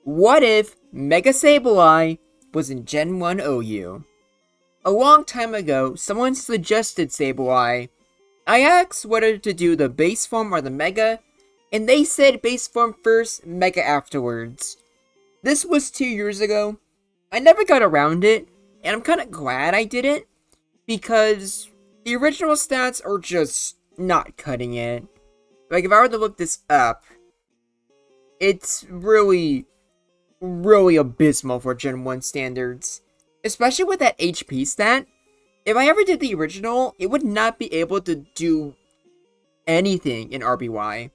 What if Mega Sableye was in Gen 1 OU? A long time ago, someone suggested Sableye. I asked whether to do the base form or the Mega, and they said base form first, Mega afterwards. This was 2 years ago. I never got around it, and I'm kinda glad I didn't, because the original stats are just not cutting it. Like, if I were to look this up, it's really abysmal for Gen 1 standards. Especially with that HP stat. If I ever did the original, it would not be able to do anything in RBY.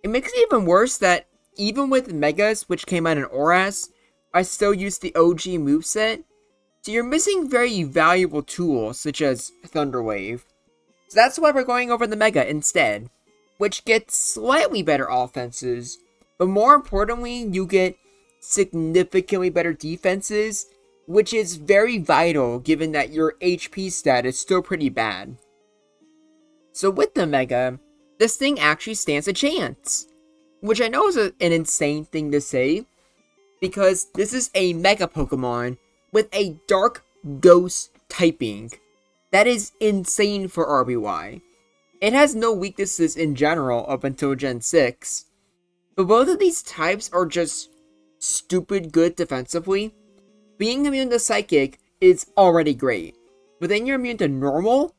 It makes it even worse that even with Megas, which came out in ORAS, I still use the OG moveset. So you're missing very valuable tools such as Thunder Wave. So that's why we're going over the Mega instead, which gets slightly better offenses, but more importantly, you get significantly better defenses, which is very vital given that your HP stat is still pretty bad. So with the Mega, this thing actually stands a chance, which I know is an insane thing to say, because this is a Mega Pokemon with a Dark Ghost typing. That is insane for RBY. It has no weaknesses in general up until Gen 6, but both of these types are just stupid good defensively. Being immune to Psychic is already great, but then you're immune to Normal,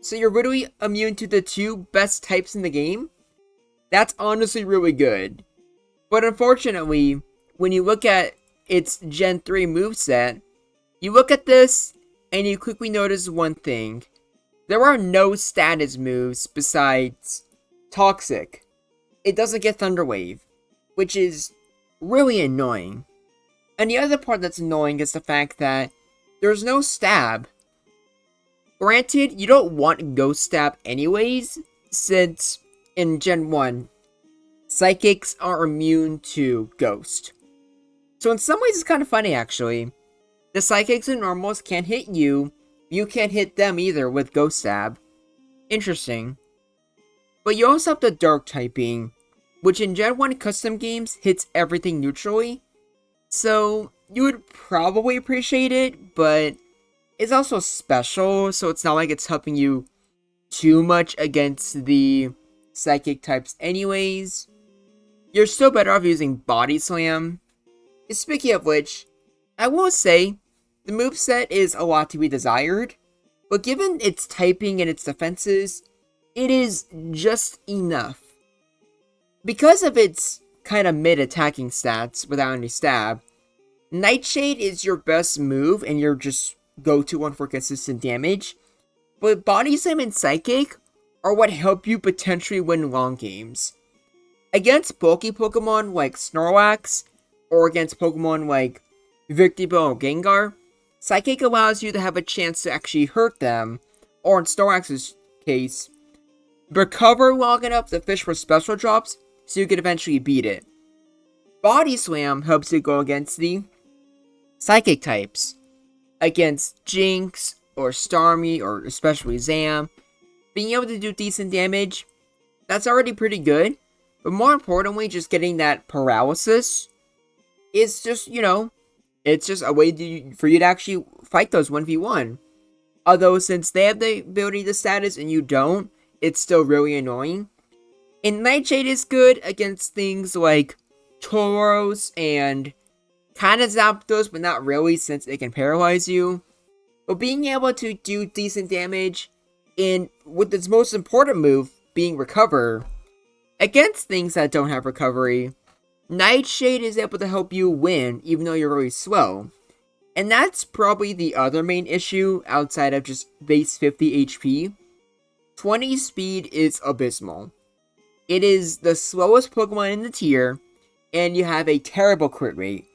so you're literally immune to the two best types in the game. That's honestly really good. But unfortunately, when you look at its Gen 3 moveset, you look at this, and you quickly notice one thing. There are no status moves besides Toxic. It doesn't get Thunder Wave, which is really annoying. And the other part that's annoying is the fact that there's no stab. Granted, you don't want Ghost Stab anyways, since in Gen 1, Psychics are immune to Ghost. So in some ways it's kind of funny actually. The Psychics and Normals can't hit you, you can't hit them either with Ghost Stab. Interesting. But you also have the Dark typing, which in Gen 1 custom games hits everything neutrally. So you would probably appreciate it, but it's also special, so it's not like it's helping you too much against the Psychic types anyways. You're still better off using Body Slam. Speaking of which, I will say, the moveset is a lot to be desired, but given its typing and its defenses, it is just enough. Because of its kind of mid-attacking stats without any stab, Nightshade is your best move and your just go-to one for consistent damage, but Body Slam and Psychic are what help you potentially win long games. Against bulky Pokemon like Snorlax, or against Pokemon like Victreebel or Gengar, Psychic allows you to have a chance to actually hurt them, or in Snorlax's case, recover long enough to fish for special drops so you can eventually beat it. Body Slam helps you go against the Psychic types. Against Jinx, or Starmie, or especially Zam, being able to do decent damage, that's already pretty good, but more importantly, just getting that paralysis is just, it's just a way for you to actually fight those 1v1. Although, since they have the ability to status and you don't, it's still really annoying. And Nightshade is good against things like Tauros and kind of Zapdos, but not really since it can paralyze you. But being able to do decent damage, and with its most important move being Recover, against things that don't have recovery, Nightshade is able to help you win even though you're really slow. And that's probably the other main issue outside of just base 50 HP. 20 speed is abysmal. It is the slowest Pokemon in the tier, and you have a terrible crit rate.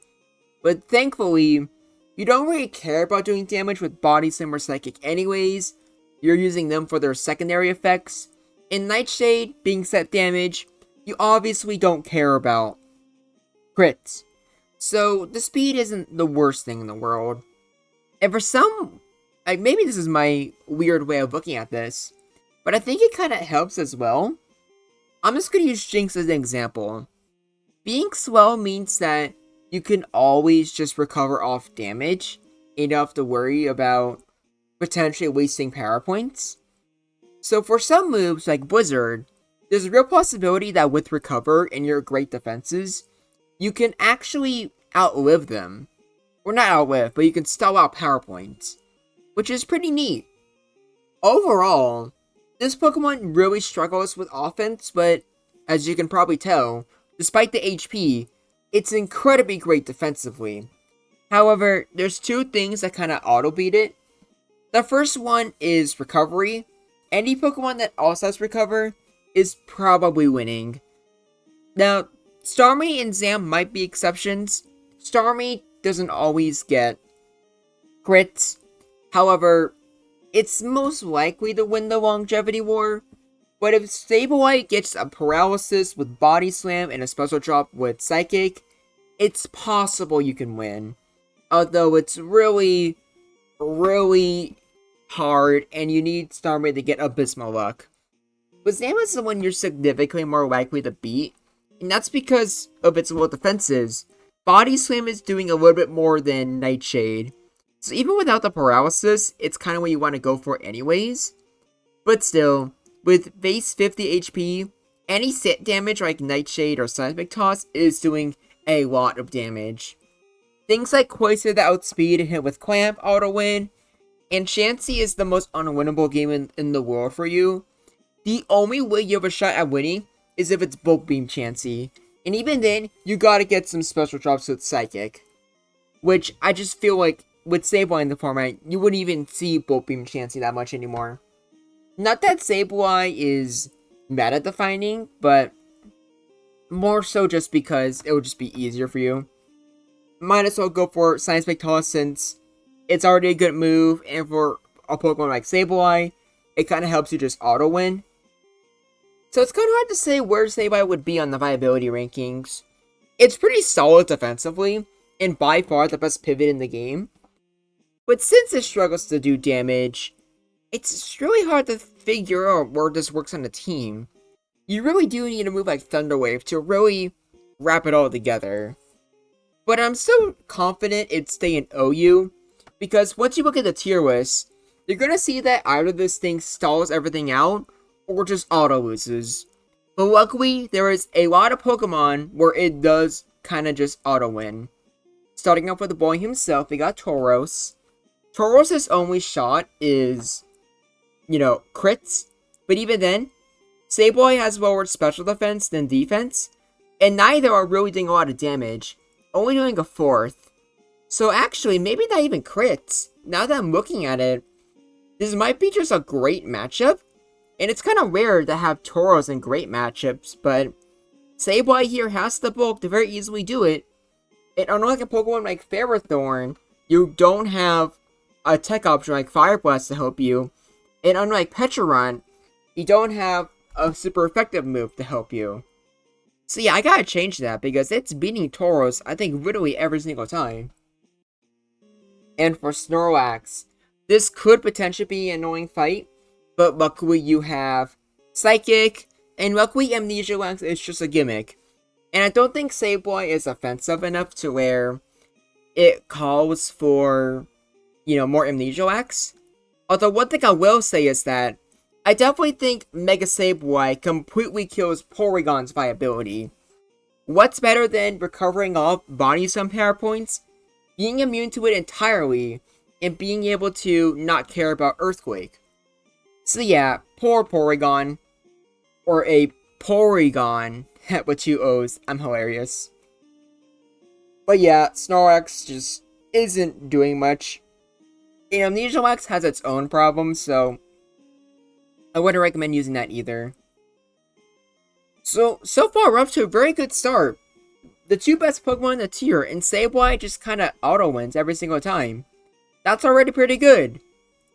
But thankfully, you don't really care about doing damage with Body Slam or Psychic anyways. You're using them for their secondary effects. In Nightshade, being set damage, you obviously don't care about crits. So, the speed isn't the worst thing in the world. And for some, maybe this is my weird way of looking at this, but I think it kind of helps as well. I'm just going to use Jinx as an example. Being slow means that you can always just recover off damage. You don't have to worry about potentially wasting power points. So for some moves like Blizzard, there's a real possibility that with Recover and your great defenses, you can actually outlive them. Or not outlive, but you can stall out power points, which is pretty neat. Overall, this Pokemon really struggles with offense, but as you can probably tell, despite the HP, it's incredibly great defensively. However, there's two things that kind of auto-beat it. The first one is Recovery. Any Pokemon that also has Recover is probably winning. Now, Starmie and Zam might be exceptions. Starmie doesn't always get crits. However, it's most likely to win the longevity war. But if Sableye gets a paralysis with Body Slam and a special drop with Psychic, it's possible you can win. Although it's really, really hard and you need Starmie to get abysmal luck. But Zam is the one you're significantly more likely to beat, and that's because of its low defenses. Body Slam is doing a little bit more than Nightshade. So even without the paralysis, it's kind of what you want to go for anyways. But still, with base 50 HP, any sit damage like Nightshade or Seismic Toss is doing a lot of damage. Things like Cloister that outspeed and hit with Clamp auto win, and Chansy is the most unwinnable game in the world for you. The only way you have a shot at winning is if it's Bulk Beam Chansy. And even then, you gotta get some special drops with Psychic. Which I just feel like with Sableye in the format, you wouldn't even see Bulk Beam Chansy that much anymore. Not that Sableye is meta defining, but more so just because it would just be easier for you. Might as well go for Seismic Toss since it's already a good move, and for a Pokemon like Sableye, it kind of helps you just auto win. So it's kind of hard to say where Sableye would be on the viability rankings. It's pretty solid defensively, and by far the best pivot in the game. But since it struggles to do damage, it's really hard to figure out where this works on a team. You really do need a move like Thunder Wave to really wrap it all together. But I'm still confident it'd stay in OU, because once you look at the tier list, you're going to see that either this thing stalls everything out, or just auto loses. But luckily, there is a lot of Pokemon where it does kind of just auto win. Starting off with the boy himself, we got Tauros. Tauros' only shot is, crits. But even then, Sableye has lower special defense than defense, and neither are really doing a lot of damage, only doing a fourth. So actually, maybe not even crits. Now that I'm looking at it, this might be just a great matchup. And it's kind of rare to have Tauros in great matchups, but Sableye here has the bulk to very easily do it. And unlike a Pokemon like Ferrothorn, you don't have a tech option like Fire Blast to help you. And unlike Pecharunt, you don't have a super effective move to help you. So yeah, I gotta change that because it's beating Tauros, I think, literally every single time. And for Snorlax, this could potentially be an annoying fight. But luckily you have Psychic, and luckily Amnesia Wax is just a gimmick. And I don't think Sableye is offensive enough to where it calls for, more Amnesia Wax. Although one thing I will say is that I definitely think Mega Sableye completely kills Porygon's viability. What's better than recovering off Body Slam power points, being immune to it entirely, and being able to not care about Earthquake? So yeah, poor Porygon, or a Porygon with 2 O's, I'm hilarious. But yeah, Snorlax just isn't doing much. Amnesia Wax has its own problems, so I wouldn't recommend using that either. So far we're up to a very good start. The two best Pokemon in the tier, and Sableye just kinda auto wins every single time. That's already pretty good.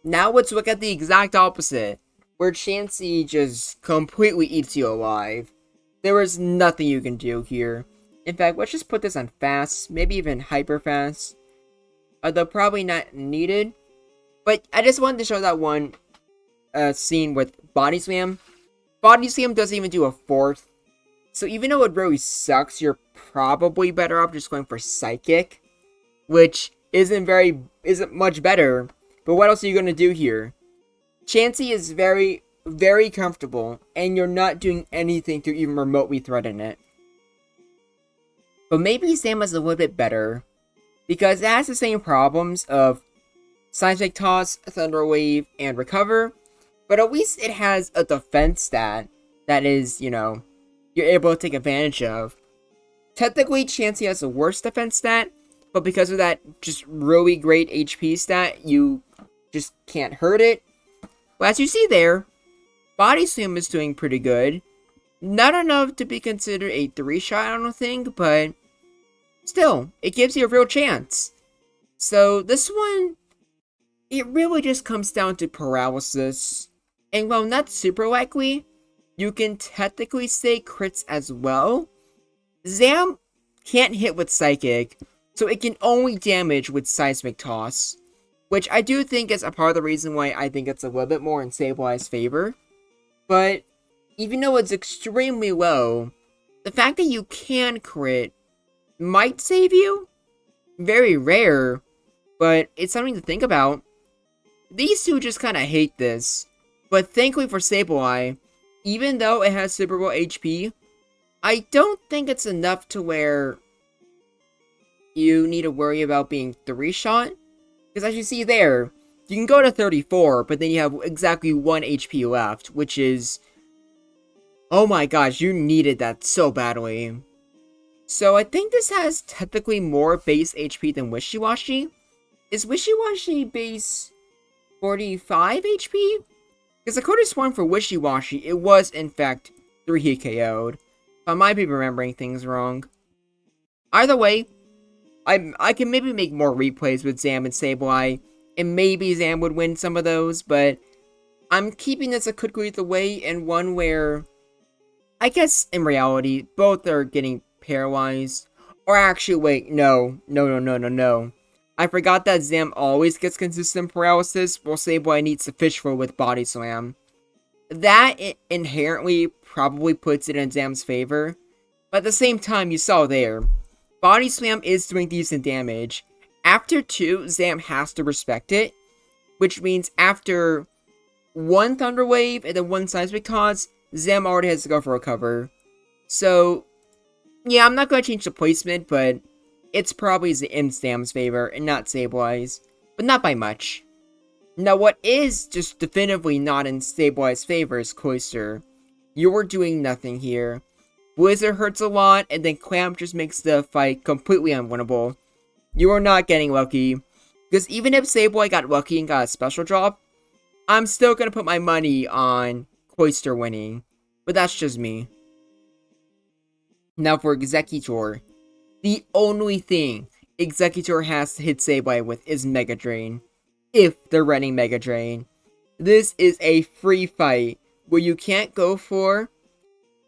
Now let's look at the exact opposite, where Chansey just completely eats you alive. There is nothing you can do here. In fact, let's just put this on fast, maybe even hyper fast. Although probably not needed. But I just wanted to show that one scene with Body Slam. Body Slam doesn't even do a fourth. So even though it really sucks, you're probably better off just going for Psychic, which isn't much better. But what else are you going to do here? Chansey is very, very comfortable, and you're not doing anything to even remotely threaten it. But maybe Zam is a little bit better, because it has the same problems of Seismic Toss, Thunder Wave, and Recover, but at least it has a defense stat that is, you're able to take advantage of. Technically, Chansey has a worse defense stat, but because of that just really great HP stat, you just can't hurt it. But as you see there, Body Slam is doing pretty good. Not enough to be considered a 3-shot, I don't think, but still, it gives you a real chance. So this one, it really just comes down to paralysis. And while not super likely, you can technically say crits as well. Zam can't hit with Psychic, so it can only damage with Seismic Toss, which I do think is a part of the reason why I think it's a little bit more in Sableye's favor. But even though it's extremely low, the fact that you can crit might save you. Very rare, but it's something to think about. These two just kind of hate this, but thankfully for Sableye, even though it has super low HP, I don't think it's enough to where you need to worry about being 3-shot. Because as you see there, you can go to 34, but then you have exactly 1 HP left, which is... oh my gosh, you needed that so badly. So I think this has technically more base HP than Wishy-Washy. Is Wishy-Washy base 45 HP? Because according to Swarm for Wishy-Washy, it was in fact 3 hit KO'd. I might be remembering things wrong. Either way, I can maybe make more replays with Zam and Sableye, and maybe Zam would win some of those, but I'm keeping this a quick lethal way, and one where I guess in reality both are getting paralyzed. Or actually, wait, no. I forgot that Zam always gets consistent paralysis, while Sableye needs to fish for with Body Slam. That inherently probably puts it in Zam's favor, but at the same time, you saw there, Body Slam is doing decent damage. After 2, Zam has to respect it, which means after 1 Thunder Wave and then 1 Seismic Toss, Zam already has to go for Recover. So, yeah, I'm not going to change the placement, but it's probably in Zam's favor and not Sableye's, but not by much. Now, what is just definitively not in Sableye's favor is Cloister. You are doing nothing here. Blizzard hurts a lot, and then Clamp just makes the fight completely unwinnable. You are not getting lucky, because even if Sableye got lucky and got a special drop, I'm still going to put my money on Cloister winning, but that's just me. Now for Exeutor. The only thing Exeutor has to hit Sableye with is Mega Drain, if they're running Mega Drain. This is a free fight, where you can't go for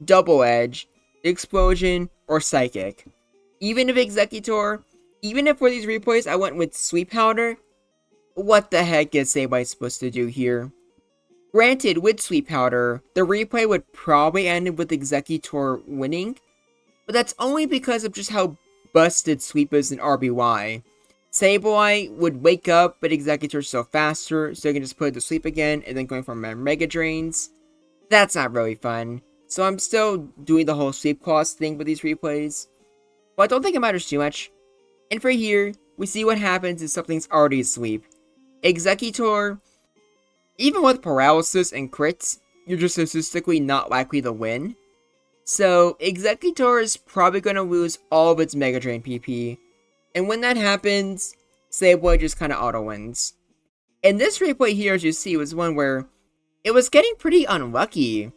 Double Edge, Explosion, or Psychic. Even if for these replays I went with Sweet Powder, what the heck is Sableye supposed to do here? Granted, with Sweet Powder, the replay would probably end with Exeutor winning, but that's only because of just how busted Sweep is in RBY. Sableye would wake up, but Exeutor's so faster, so you can just put it to sleep again, and then going for Mega Drains. That's not really fun. So I'm still doing the whole Sweep Claws thing with these replays, but I don't think it matters too much. And for here, we see what happens if something's already asleep. Exeutor, even with paralysis and crits, you're just statistically not likely to win. So Exeutor is probably going to lose all of its Mega Drain PP. And when that happens, Sableye just kind of auto-wins. And this replay here, as you see, was one where it was getting pretty unlucky.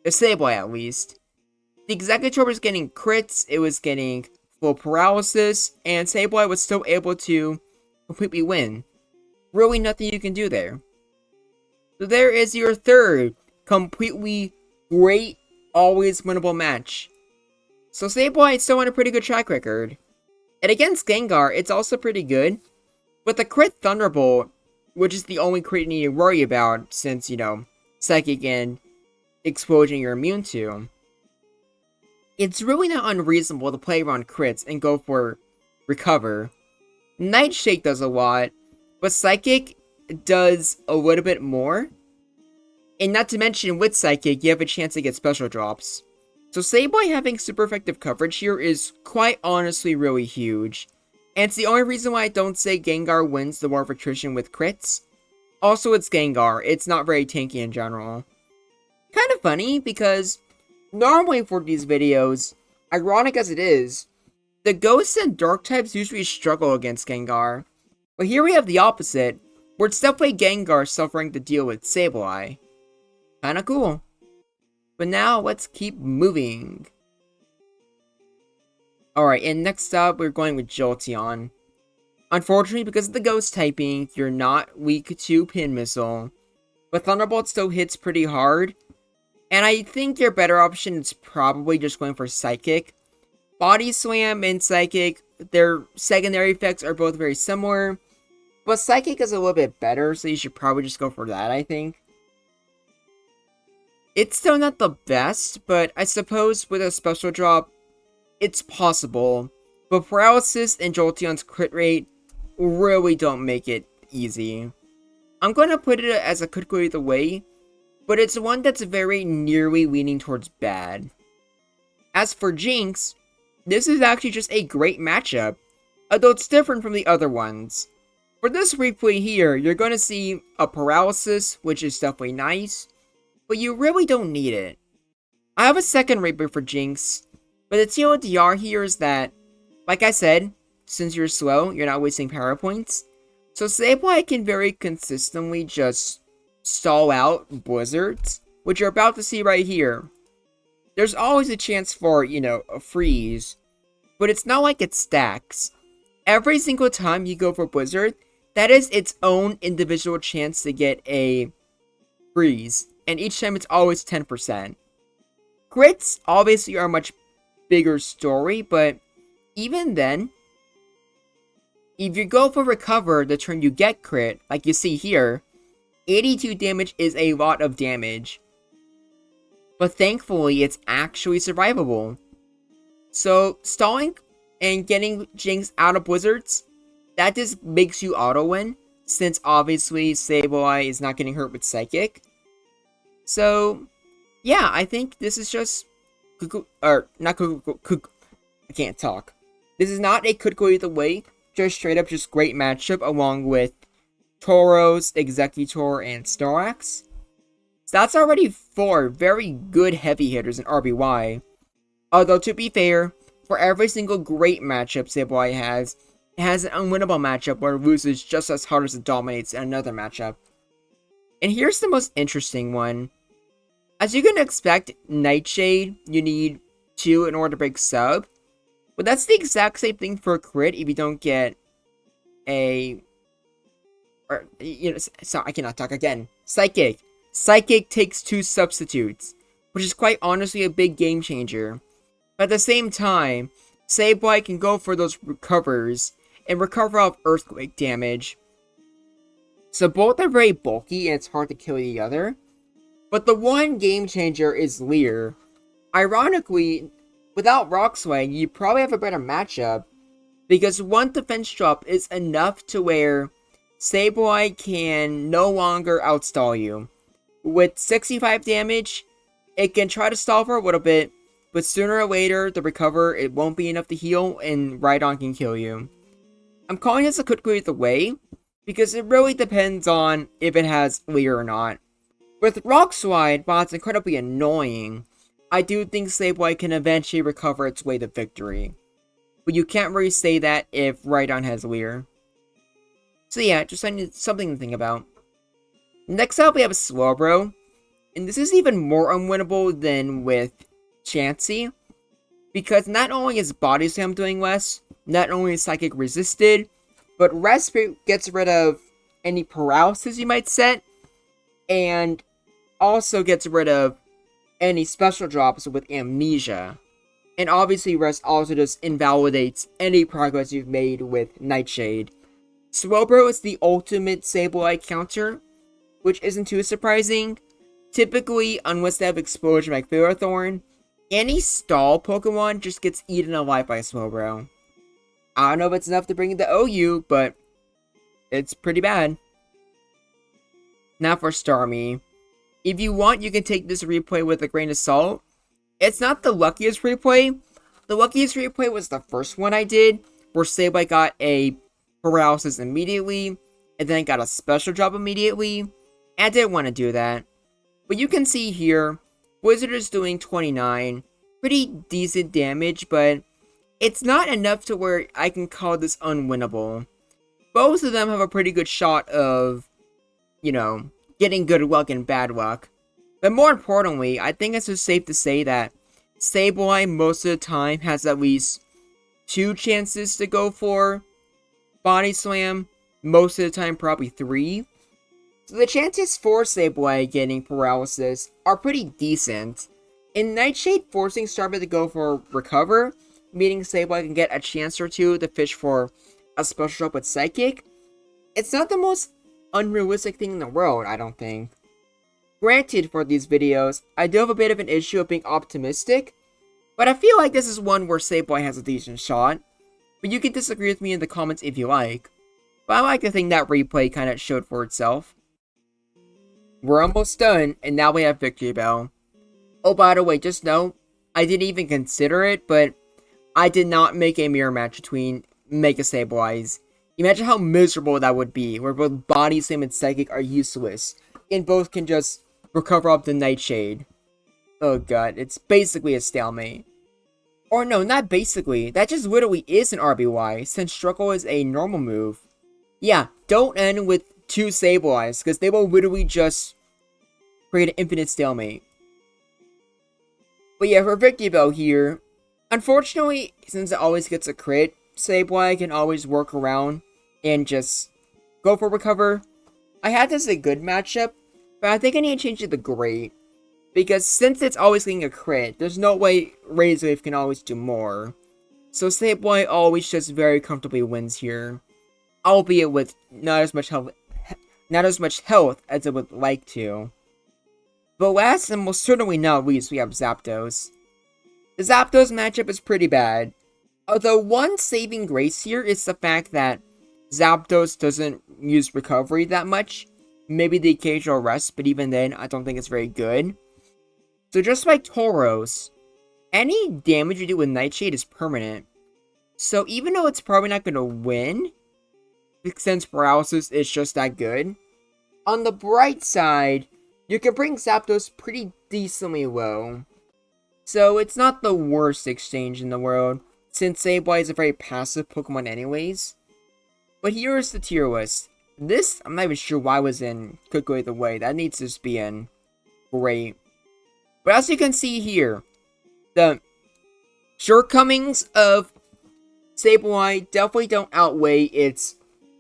The Sableye, at least. The Exeutor was getting crits, it was getting full paralysis, and Sableye was still able to completely win. Really nothing you can do there. So there is your third completely great, always winnable match. So Sableye is still on a pretty good track record. And against Gengar, it's also pretty good. But the crit Thunderbolt, which is the only crit you need to worry about, since, Psychic and Explosion you're immune to, it's really not unreasonable to play around crits and go for recover. Nightshade does a lot, but Psychic does a little bit more. And not to mention, with Psychic, you have a chance to get special drops. So SABLEYE having super effective coverage here is quite honestly really huge. And it's the only reason why I don't say Gengar wins the War of Attrition with crits. Also, it's Gengar. It's not very tanky in general. Kind of funny, because normally for these videos, ironic as it is, the Ghost and Dark types usually struggle against Gengar. But here we have the opposite, where it's definitely Gengar suffering to deal with SABLEYE. Kinda cool. But now, let's keep moving. Alright, and next up, we're going with Jolteon. Unfortunately, because of the Ghost typing, you're not weak to Pin Missile. But Thunderbolt still hits pretty hard. And I think your better option is probably just going for Psychic. Body Slam and Psychic, their secondary effects are both very similar. But Psychic is a little bit better, so you should probably just go for that, I think. It's still not the best, but I suppose with a special drop, it's possible. But Paralysis and Jolteon's crit rate really don't make it easy. I'm going to put it as a could go either way, but it's one that's very nearly leaning towards bad. As for Jinx, this is actually just a great matchup, although it's different from the other ones. For this replay here, you're going to see a Paralysis, which is definitely nice, but you really don't need it. I have a second replay for Jinx, but the TLDR here is that, like I said, since you're slow, you're not wasting power points. So SABLEYE can very consistently just stall out Blizzards, which you're about to see right here. There's always a chance for, a freeze, but it's not like it stacks. Every single time you go for Blizzard, that is its own individual chance to get a freeze, and each time it's always 10%. Crits obviously are a much bigger story, but even then, if you go for recover the turn you get crit, like you see here, 82 damage is a lot of damage. But thankfully, it's actually survivable. So, stalling and getting Jinx out of Blizzards, that just makes you auto-win, since obviously SABLEYE is not getting hurt with Psychic. So, yeah, I think this is just I can't talk. This is not a could go either way, just straight up just great matchup along with Tauros, Exeutor, and Snorlax. So that's already 4 very good heavy hitters in RBY. Although to be fair, for every single great matchup SABLEYE has, it has an unwinnable matchup where it loses just as hard as it dominates in another matchup. And here's the most interesting one. As you can expect, Nightshade, you need 2 in order to break sub. But that's the exact same thing for a crit if you don't get a... sorry, I cannot talk again. Psychic. Psychic takes 2 substitutes, which is quite honestly a big game changer. But at the same time, SABLEYE can go for those recovers and recover off earthquake damage. So both are very bulky and it's hard to kill the other. But the one game changer is Leer. Ironically, without Rock Slide, you probably have a better matchup, because one defense drop is enough to where SABLEYE can no longer outstall you. With 65 damage, it can try to stall for a little bit, but sooner or later, the recover, it won't be enough to heal, and Rhydon can kill you. I'm calling this a could go either way, because it really depends on if it has Leer or not. With Rock Slide, while it's incredibly annoying, I do think SABLEYE can eventually recover its way to victory. But you can't really say that if Rhydon has Leer. So yeah, just something to think about. Next up, we have a Slowbro. And this is even more unwinnable than with Chansy, because not only is Body Slam doing less, not only is Psychic resisted, but Respite gets rid of any paralysis you might set, and also gets rid of any special drops with Amnesia. And obviously Rest also just invalidates any progress you've made with Nightshade. Slowbro is the ultimate SABLEYE counter, which isn't too surprising. Typically, unless they have Explosion like Ferrothorn, Any stall Pokemon just gets eaten alive by Slowbro. I don't know if it's enough to bring it to OU, but it's pretty bad. Now for Starmie. If you want, you can take this replay with a grain of salt. It's not the luckiest replay. The luckiest replay was the first one I did, where Sableye got a paralysis immediately, and then got a special drop immediately. I didn't want to do that. But you can see here, Wizard is doing 29. Pretty decent damage, but it's not enough to where I can call this unwinnable. Both of them have a pretty good shot of, you know, getting good luck and bad luck. But more importantly, I think it's just safe to say that Sableye most of the time has at least 2 chances to go for Body Slam. Most of the time, probably 3. So the chances for Sableye getting paralysis are pretty decent. In Nightshade, forcing Starmie to go for Recover, meaning Sableye can get a chance or 2 to fish for a special drop with Psychic, it's not the most unrealistic thing in the world, I don't think. Granted, for these videos, I do have a bit of an issue of being optimistic, but I feel like this is one where Sableye has a decent shot. But you can disagree with me in the comments if you like. But I like to think that replay kind of showed for itself. We're almost done, and now we have Victory Bell. Oh, by the way, just know, I didn't even consider it, but I did not make a mirror match between Mega Sableyes. Imagine how miserable that would be, where both Body Slam and Psychic are useless, and both can just recover up the Nightshade. Oh god, it's basically a stalemate. Or no, not basically, that just literally is an RBY, since Struggle is a normal move. Yeah, don't end with 2 Sableyes, because they will literally just create an infinite stalemate. But yeah, for Victory Bell here, unfortunately, since it always gets a crit, Sableye can always work around and just go for Recover. I had this as a good matchup, but I think I need to change it to Great. Because since it's always getting a crit, there's no way Razorwave can always do more. So Sableye always just very comfortably wins here. Albeit with not as much health as it would like to. But last and most certainly not least, we have Zapdos. The Zapdos matchup is pretty bad. Although one saving grace here is the fact that Zapdos doesn't use recovery that much. Maybe the occasional rest, but even then, I don't think it's very good. So just like Tauros, any damage you do with Nightshade is permanent. So even though it's probably not going to win, since paralysis is just that good, on the bright side, you can bring Zapdos pretty decently low. So it's not the worst exchange in the world, since Sableye is a very passive Pokemon anyways. But here is the tier list. This, I'm not even sure why was in Could Go Either Way. That needs to just be in Great. But as you can see here, the shortcomings of Sableye definitely don't outweigh its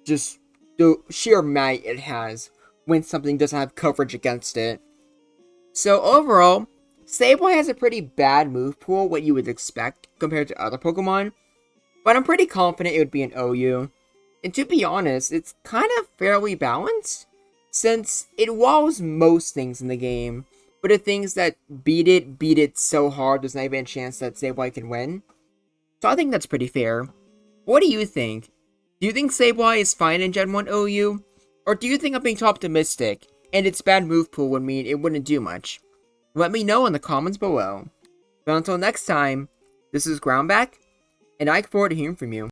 just the sheer might it has when something doesn't have coverage against it. So overall, Sableye has a pretty bad move pool, what you would expect compared to other Pokemon. But I'm pretty confident it would be an OU. And to be honest, it's kind of fairly balanced, since it walls most things in the game. But the things that beat it so hard, there's not even a chance that Sableye can win. So I think that's pretty fair. What do you think? Do you think Sableye is fine in Gen 1 OU? Or do you think I'm being too optimistic, and its bad move pool would mean it wouldn't do much? Let me know in the comments below. But until next time, this is Groundback, and I look forward to hearing from you.